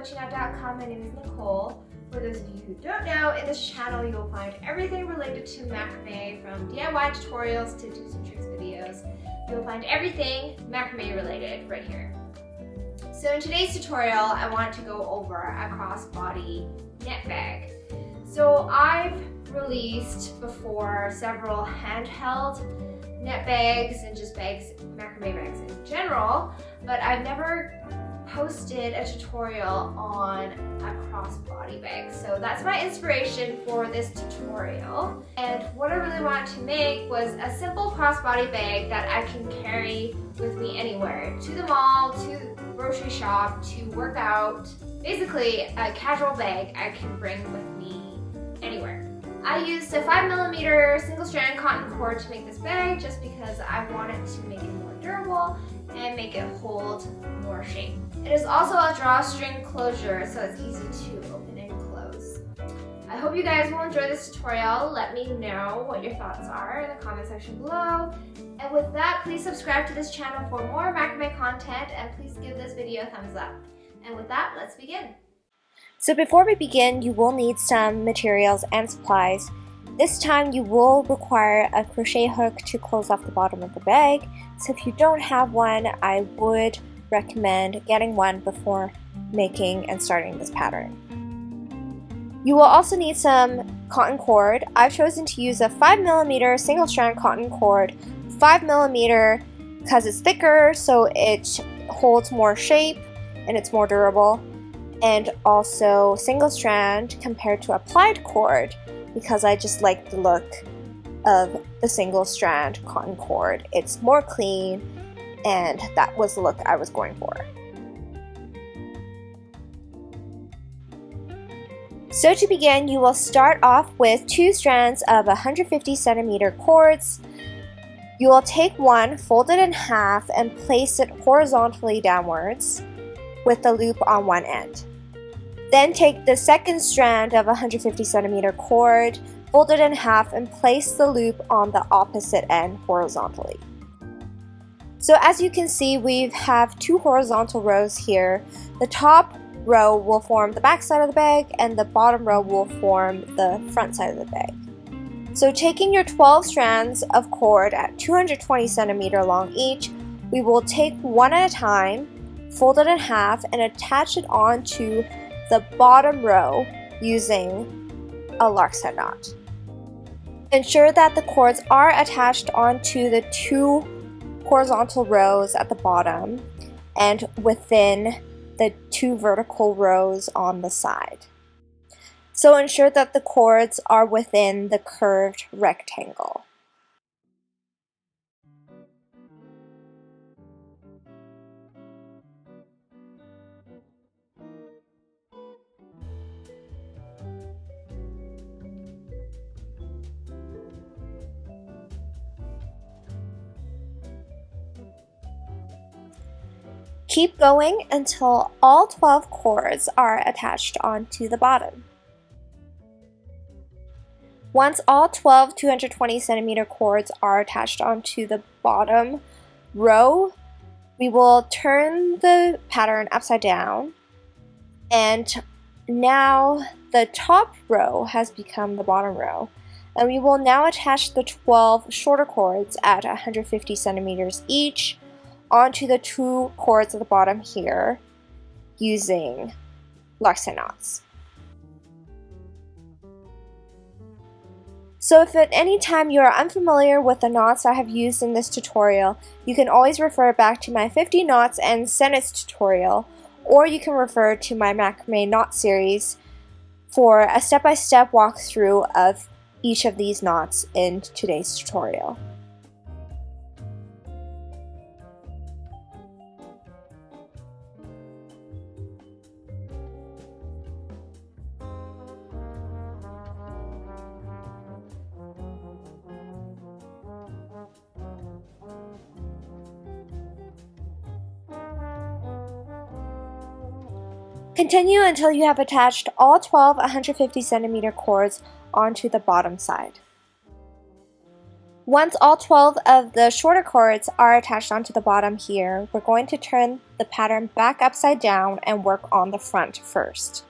Bochiknot.com. My name is Nicole. For those of you who don't know, in this channel you will find everything related to macrame, from DIY tutorials to tips and tricks videos. You'll find everything macrame related right here. So in today's tutorial, I want to go over a crossbody net bag. So I've released before several handheld net bags and just bags, macrame bags in general, but I've never posted a tutorial on a crossbody bag. So that's my inspiration for this tutorial. And what I really wanted to make was a simple crossbody bag that I can carry with me anywhere. To the mall, to the grocery shop, to work out. Basically a casual bag I can bring with me anywhere. I used a 5mm single strand cotton cord to make this bag just because I wanted to make it more durable and make it hold more shape. It is also a drawstring closure, so it's easy to open and close. I hope you guys will enjoy this tutorial. Let me know what your thoughts are in the comment section below. And with that, please subscribe to this channel for more macrame content, and please give this video a thumbs up. And with that, let's begin. So before we begin, you will need some materials and supplies. This time you will require a crochet hook to close off the bottom of the bag. So if you don't have one, I would recommend getting one before making and starting this pattern. You will also need some cotton cord. I've chosen to use a 5mm single strand cotton cord, 5mm because it's thicker, so it holds more shape and it's more durable, and also single strand compared to applied cord because I just like the look of the single strand cotton cord. It's more clean, and that was the look I was going for. So to begin, you will start off with 2 strands of 150cm cords. You will take one, fold it in half, and place it horizontally downwards with the loop on one end. Then take the second strand of 150cm cord, fold it in half, and place the loop on the opposite end horizontally. So as you can see, we have 2 horizontal rows here. The top row will form the back side of the bag, and the bottom row will form the front side of the bag. So taking your 12 strands of cord at 220cm long each, we will take one at a time, fold it in half, and attach it onto the bottom row using a lark's head knot. Ensure that the cords are attached onto the 2 horizontal rows at the bottom and within the 2 vertical rows on the side. So ensure that the cords are within the curved rectangle. Keep going until all 12 cords are attached onto the bottom. Once all 12 220cm cords are attached onto the bottom row, we will turn the pattern upside down, and now the top row has become the bottom row. And we will now attach the 12 shorter cords at 150cm each onto the 2 cords at the bottom here using lark's head knots. So if at any time you are unfamiliar with the knots I have used in this tutorial, you can always refer back to my 50 knots and sentence tutorial, or you can refer to my macrame knot series for a step-by-step walkthrough of each of these knots in today's tutorial. Continue until you have attached all 12 150cm cords onto the bottom side. Once all 12 of the shorter chords are attached onto the bottom here, we're going to turn the pattern back upside down and work on the front first.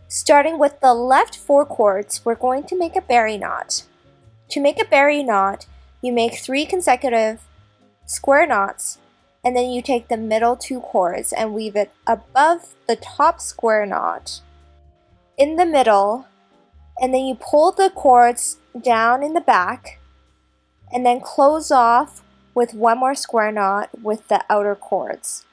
Starting with the left 4 chords, we're going to make a berry knot. To make a berry knot, you make 3 consecutive square knots, and then you take the middle 2 chords and weave it above the top square knot, in the middle, and then you pull the chords down in the back, and then close off with 1 more square knot with the outer chords.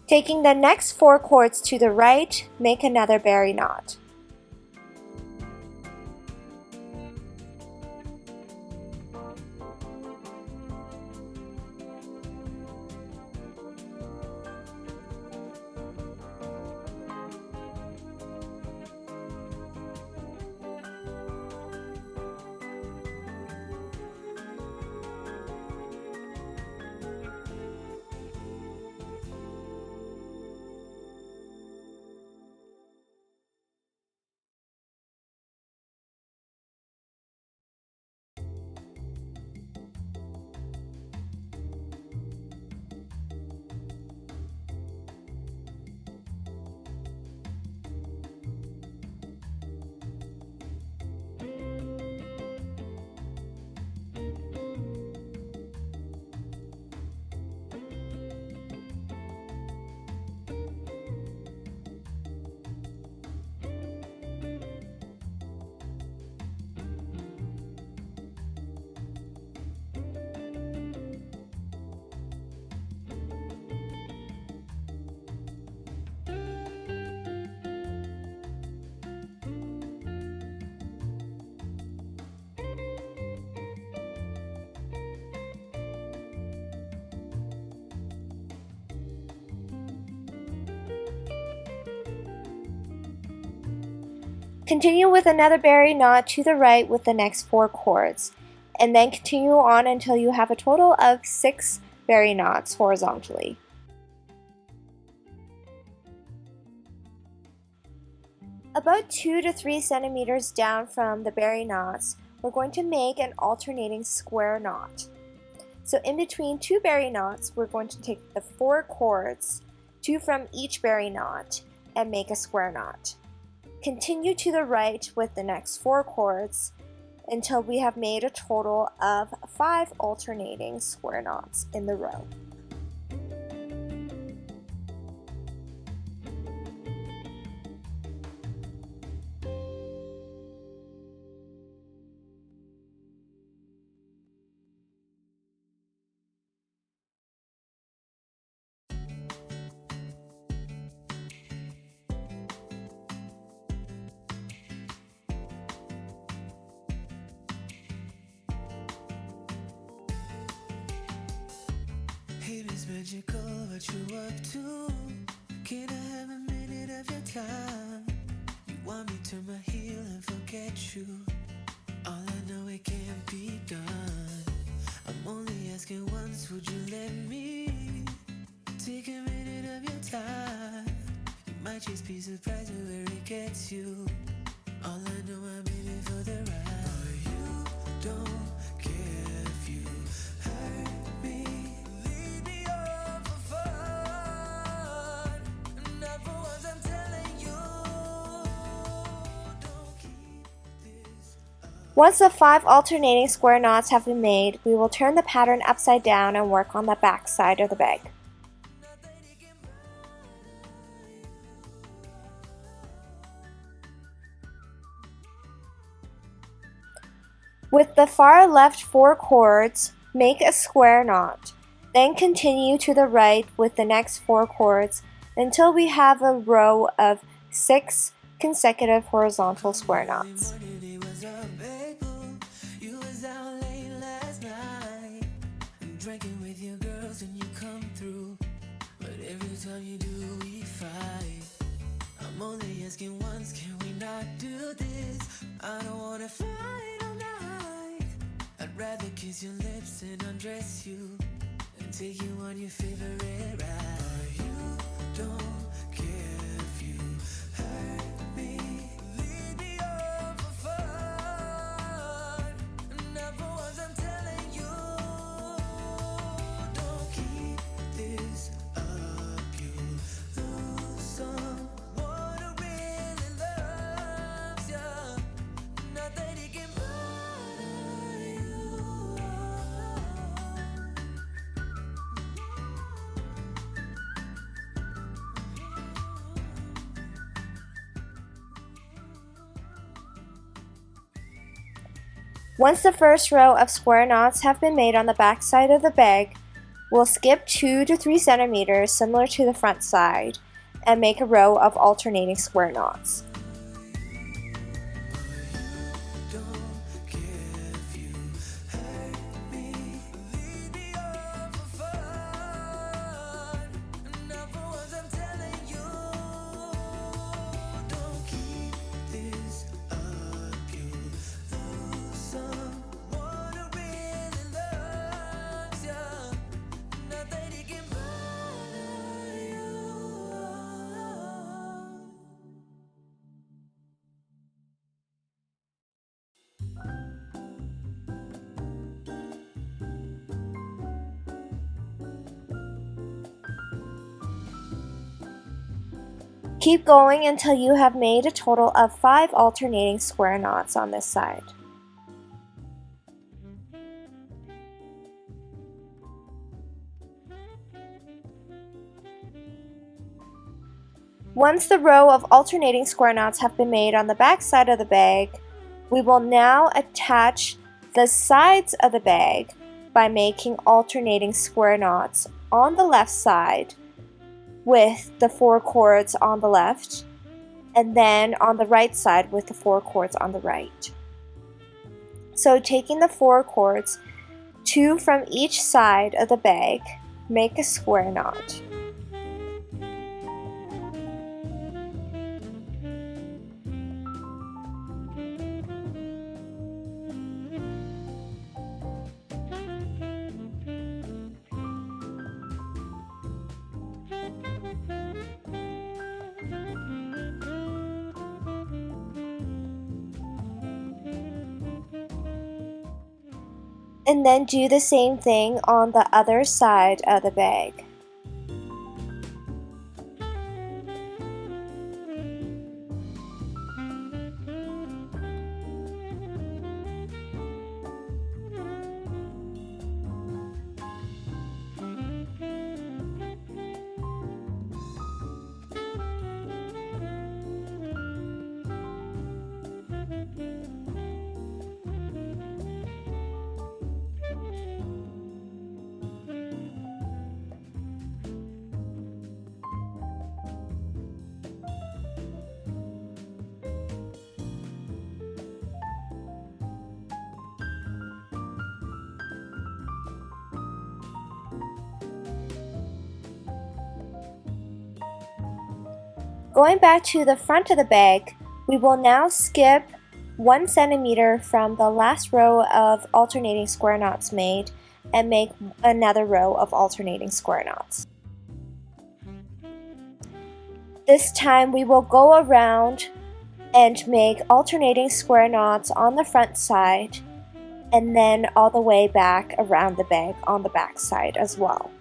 Taking the next 4 chords to the right, make another berry knot. Continue with another berry knot to the right with the next 4 chords, and then continue on until you have a total of 6 berry knots horizontally. About 2 to 3 centimeters down from the berry knots, we're going to make an alternating square knot. So in between 2 berry knots, we're going to take the 4 chords, 2 from each berry knot, and make a square knot. Continue to the right with the next 4 chords until we have made a total of 5 alternating square knots in the row. It is magical what you up to. Can I have a minute of your time? You want me to turn my heel and forget you? All I know it can't be might just be surprised at where it gets you. All I know, I'm in it for the ride. Boy, you don't care if you hurt me. Lead me on for fun. Not for once, I'm telling you. Don't keep this up. Once the 5 alternating square knots have been made, we will turn the pattern upside down and work on the back side of the bag. With the far left 4 cords, make a square knot. Then continue to the right with the next 4 cords until we have a row of 6 consecutive horizontal square knots. You was out late last night, drinking with your girls and you come through. But every time you do, we fight. I'm only asking once, can we not do this? I don't wanna fight all night. I'd rather kiss your lips and undress you and take you on your favorite ride. You don't care if you hurt me. Lead me on for fun. Not for once, I'm telling you. Don't keep this up. You lose someone who really loves you. Not that he can bother you. Once the first row of square knots have been made on the back side of the bag, we'll skip 2 to 3 centimeters similar to the front side and make a row of alternating square knots. Don't care if you hurt me. Lead me on for fun. Not for once, I'm telling you. Don't keep this up. You lose someone who really loves you. Not that he can bother you. Keep going until you have made a total of 5 alternating square knots on this side. Once the row of alternating square knots have been made on the back side of the bag, we will now attach the sides of the bag by making alternating square knots on the left side with the 4 cords on the left, and then on the right side with the 4 cords on the right. So taking the 4 cords, 2 from each side of the bag, make a square knot. And then do the same thing on the other side of the bag. Going back to the front of the bag, we will now skip 1 centimeter from the last row of alternating square knots made and make another row of alternating square knots. This time we will go around and make alternating square knots on the front side and then all the way back around the bag on the back side as well.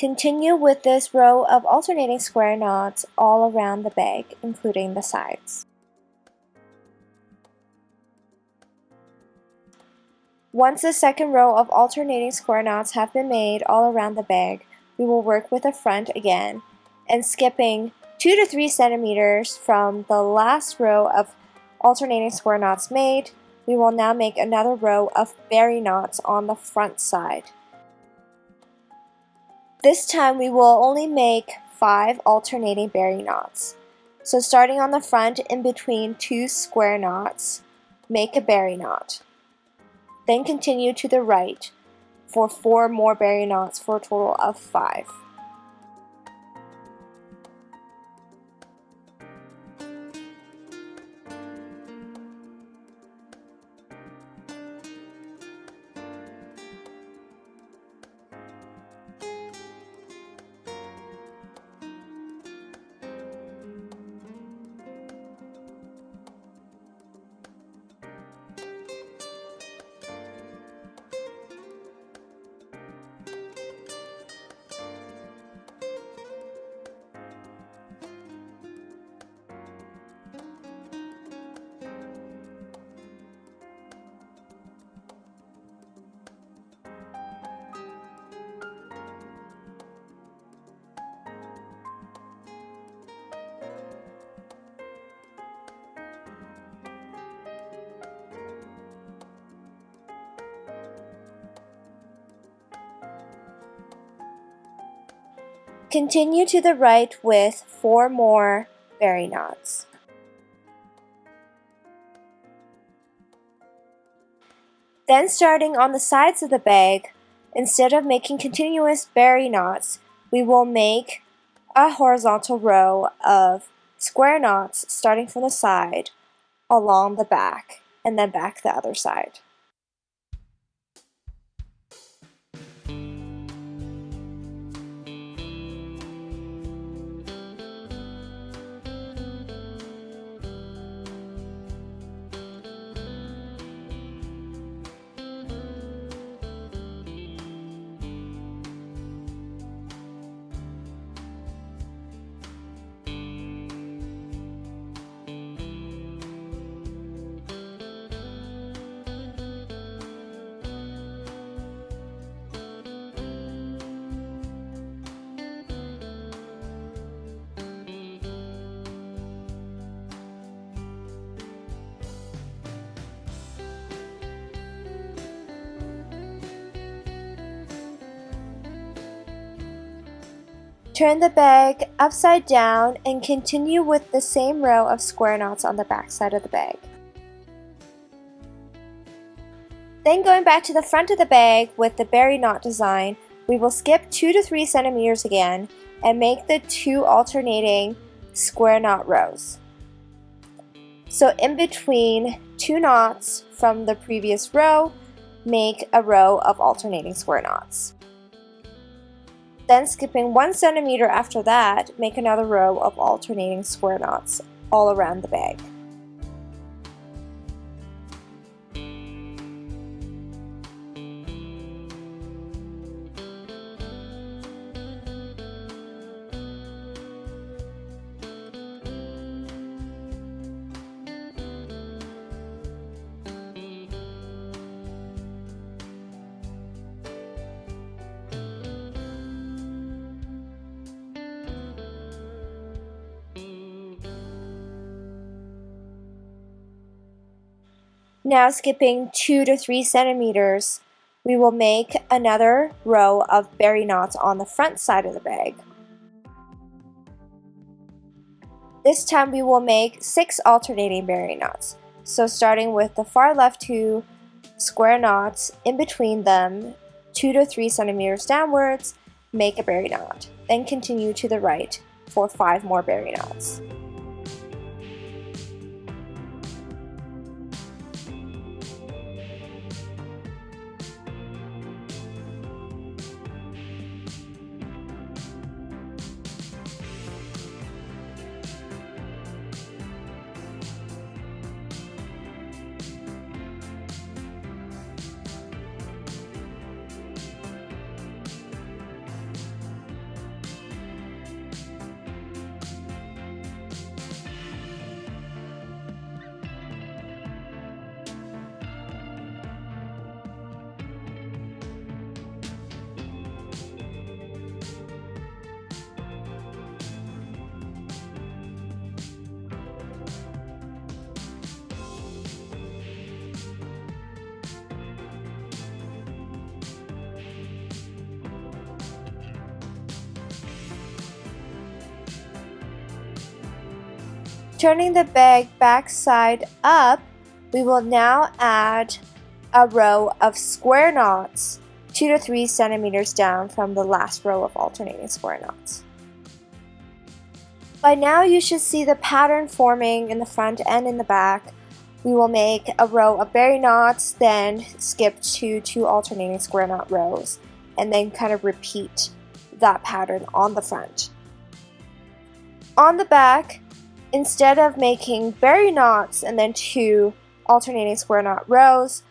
Continue with this row of alternating square knots all around the bag, including the sides. Once the second row of alternating square knots have been made all around the bag, we will work with the front again and skipping 2 to 3 centimeters from the last row of alternating square knots made, we will now make another row of berry knots on the front side. This time we will only make 5 alternating berry knots. So starting on the front in between 2 square knots, make a berry knot. Then continue to the right for 4 more berry knots for a total of 5. Continue to the right with 4 more berry knots. Then starting on the sides of the bag, instead of making continuous berry knots, we will make a horizontal row of square knots starting from the side along the back and then back the other side. Turn the bag upside down and continue with the same row of square knots on the back side of the bag. Then going back to the front of the bag with the berry knot design, we will skip 2 to 3 centimeters again and make the 2 alternating square knot rows. So in between 2 knots from the previous row, make a row of alternating square knots. Then skipping 1 centimeter after that, make another row of alternating square knots all around the bag. Now skipping 2 to 3 centimeters, we will make another row of berry knots on the front side of the bag. This time we will make 6 alternating berry knots. So starting with the far left 2 square knots, in between them 2 to 3 centimeters downwards, make a berry knot. Then continue to the right for 5 more berry knots. Turning the bag back side up, we will now add a row of square knots 2 to 3 centimeters down from the last row of alternating square knots. By now you should see the pattern forming in the front and in the back. We will make a row of berry knots, then skip to 2 alternating square knot rows, and then kind of repeat that pattern on the front. On the back, instead of making berry knots and then 2 alternating square knot rows,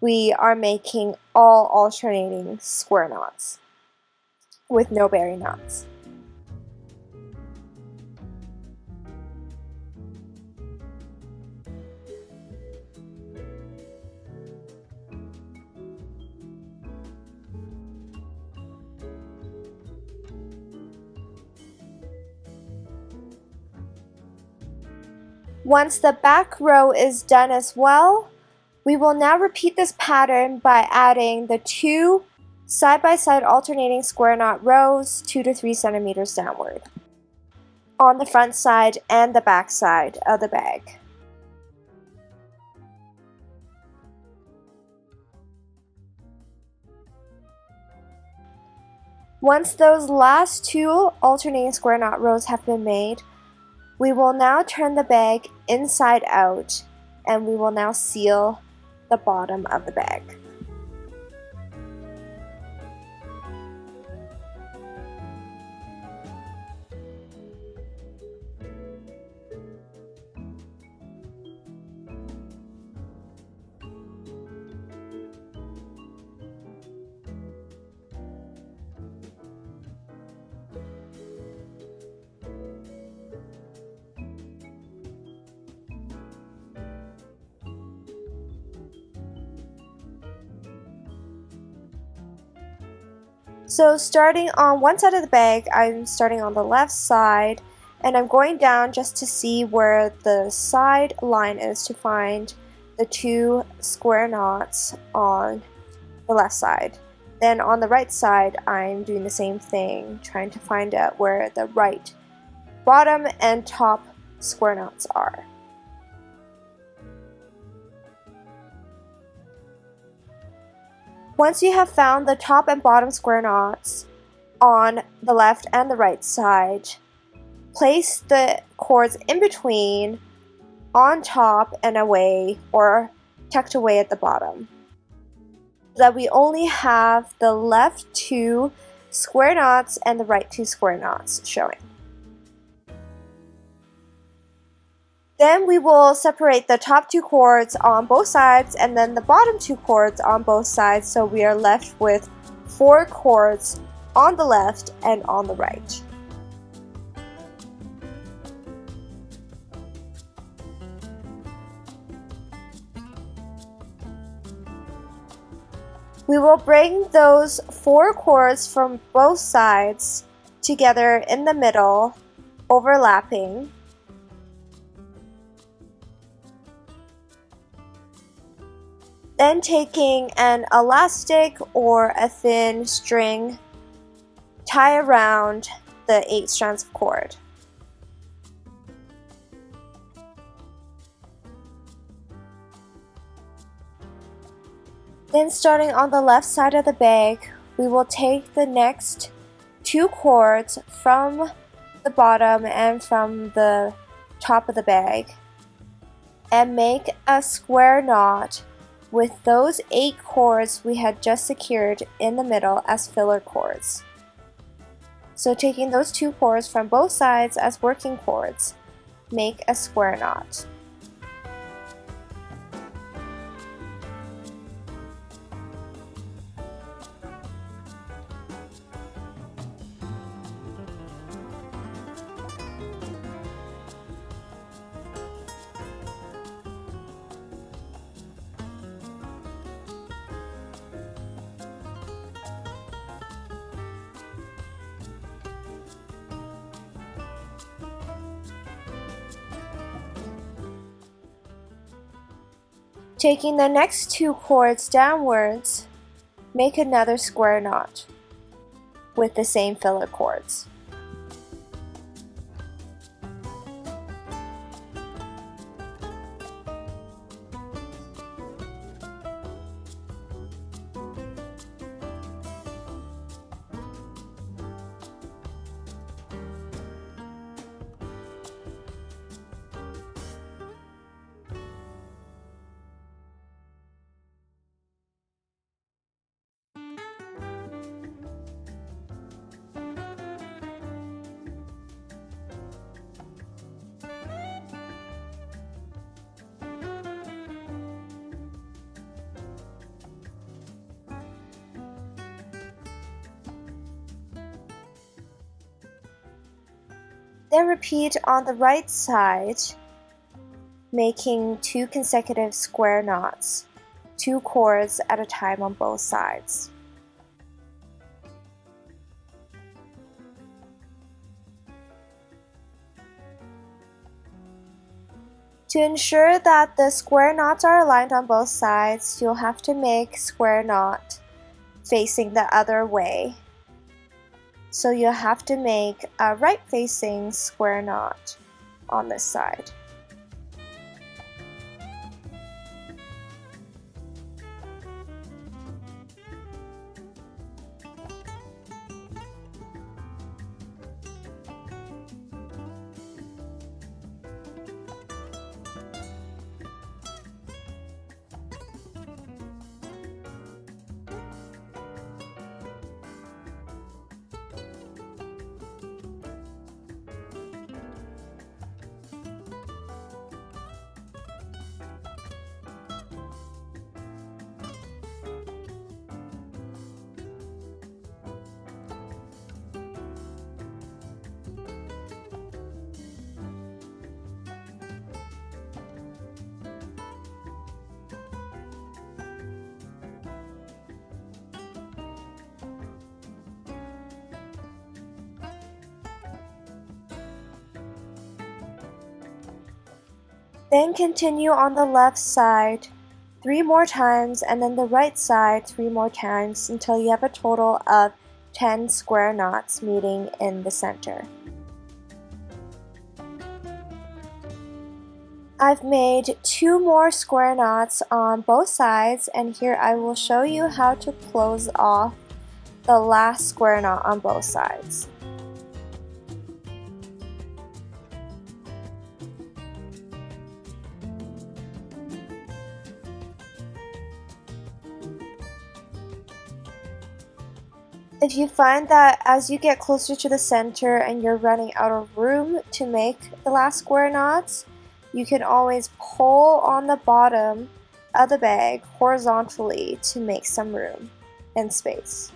we are making all alternating square knots with no berry knots. Once the back row is done as well, we will now repeat this pattern by adding the 2 side-by-side alternating square knot rows 2 to 3 centimeters downward on the front side and the back side of the bag. Once those last 2 alternating square knot rows have been made, we will now turn the bag inside out, and we will now seal the bottom of the bag. So starting on one side of the bag, I'm starting on the left side, and I'm going down just to see where the side line is to find the 2 square knots on the left side. Then on the right side, I'm doing the same thing, trying to find out where the right bottom and top square knots are. Once you have found the top and bottom square knots on the left and the right side, place the cords in between, on top and away, or tucked away at the bottom, so that we only have the left 2 square knots and the right 2 square knots showing. Then we will separate the top 2 cords on both sides and then the bottom 2 cords on both sides, so we are left with 4 cords on the left and on the right. We will bring those 4 cords from both sides together in the middle, overlapping. Then taking an elastic or a thin string, tie around the 8 strands of cord. Then starting on the left side of the bag, we will take the next 2 cords from the bottom and from the top of the bag and make a square knot with those 8 cords we had just secured in the middle as filler cords. So taking those 2 cords from both sides as working cords, make a square knot. Taking the next 2 cords downwards, make another square knot with the same filler cords. Then repeat on the right side, making 2 consecutive square knots, 2 cords at a time on both sides. To ensure that the square knots are aligned on both sides, you'll have to make square knot facing the other way. So you'll have to make a right-facing square knot on this side. Then continue on the left side 3 more times and then the right side 3 more times until you have a total of 10 square knots meeting in the center. I've made 2 more square knots on both sides, and here I will show you how to close off the last square knot on both sides. If you find that as you get closer to the center and you're running out of room to make the last square knots, you can always pull on the bottom of the bag horizontally to make some room and space.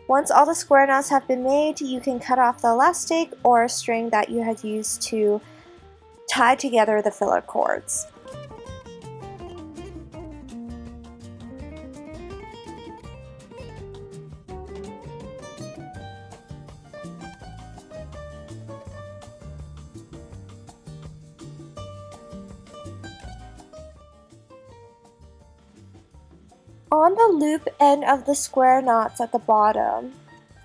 Once all the square knots have been made, you can cut off the elastic or string that you had used to tie together the filler cords. On the loop end of the square knots at the bottom,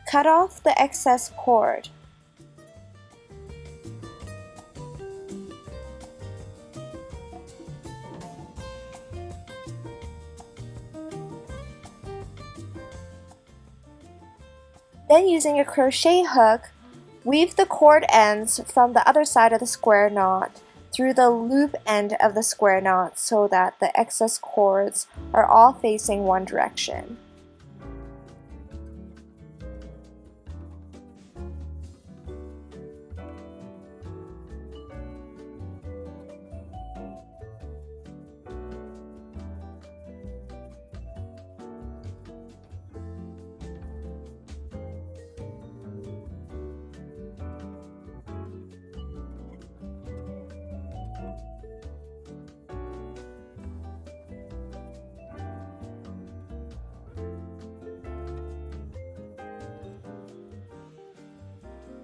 cut off the excess cord. Then using a crochet hook, weave the cord ends from the other side of the square knot through the loop end of the square knot so that the excess cords are all facing one direction.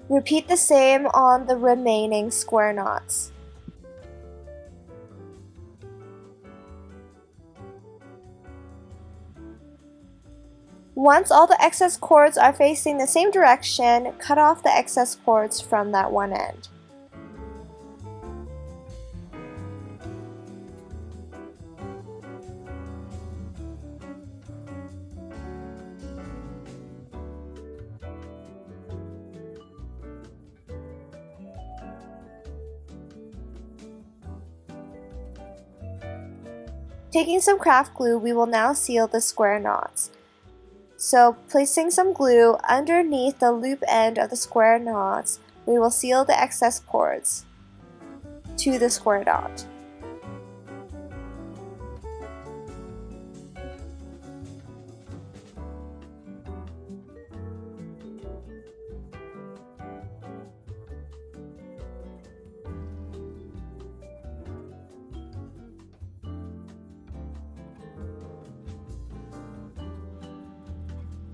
Repeat the same on the remaining square knots. Once all the excess cords are facing the same direction, cut off the excess cords from that one end. Taking some craft glue, we will now seal the square knots. So placing some glue underneath the loop end of the square knots, we will seal the excess cords to the square knot.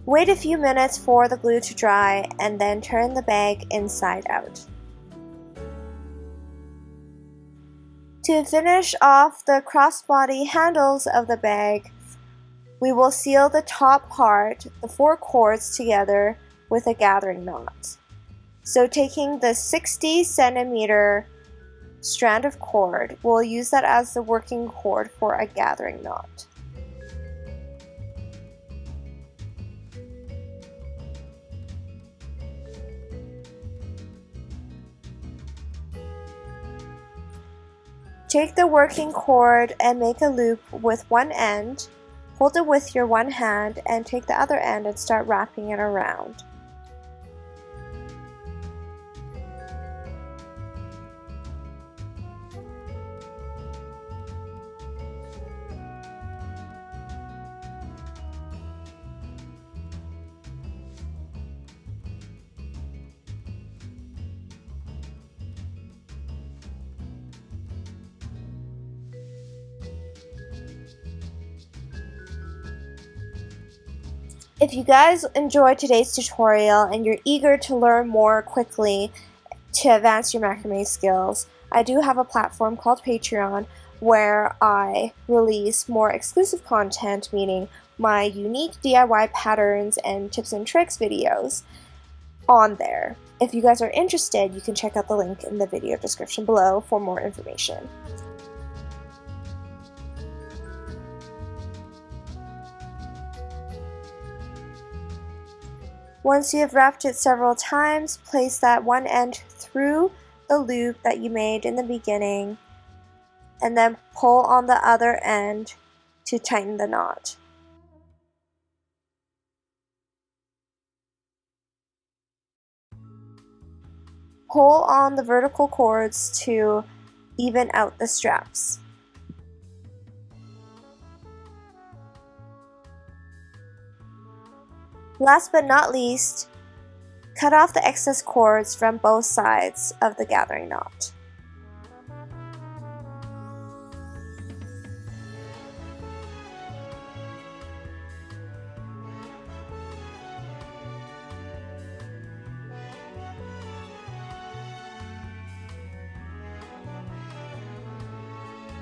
Wait a few minutes for the glue to dry and then turn the bag inside out. To finish off the crossbody handles of the bag, we will seal the top part, the 4 cords, together with a gathering knot. So taking the 60 centimeter strand of cord, we'll use that as the working cord for a gathering knot. Take the working cord and make a loop with one end, hold it with your one hand, and take the other end and start wrapping it around. If you guys enjoyed today's tutorial and you're eager to learn more quickly to advance your macrame skills, I do have a platform called Patreon where I release more exclusive content, meaning my unique DIY patterns and tips and tricks videos on there. If you guys are interested, you can check out the link in the video description below for more information. Once you have wrapped it several times, place that one end through the loop that you made in the beginning and then pull on the other end to tighten the knot. Pull on the vertical cords to even out the straps. Last but not least, cut off the excess cords from both sides of the gathering knot.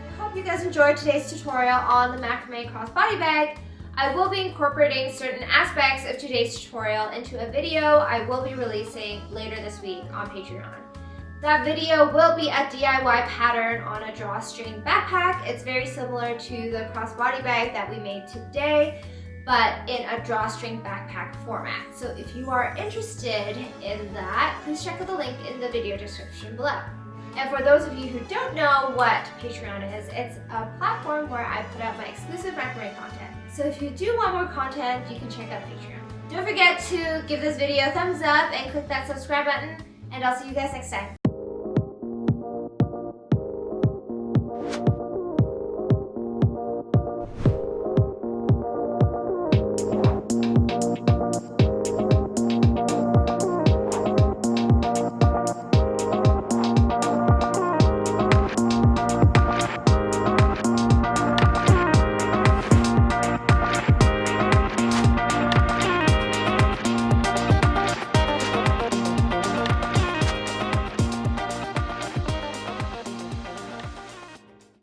I hope you guys enjoyed today's tutorial on the Macrame crossbody bag. I will be incorporating certain aspects of today's tutorial into a video I will be releasing later this week on Patreon. That video will be a DIY pattern on a drawstring backpack. It's very similar to the crossbody bag that we made today, but in a drawstring backpack format. So if you are interested in that, please check out the link in the video description below. And for those of you who don't know what Patreon is, it's a platform where I put out my exclusive Macrame content. So if you do want more content, you can check out Patreon. Don't forget to give this video a thumbs up and click that subscribe button, and I'll see you guys next time.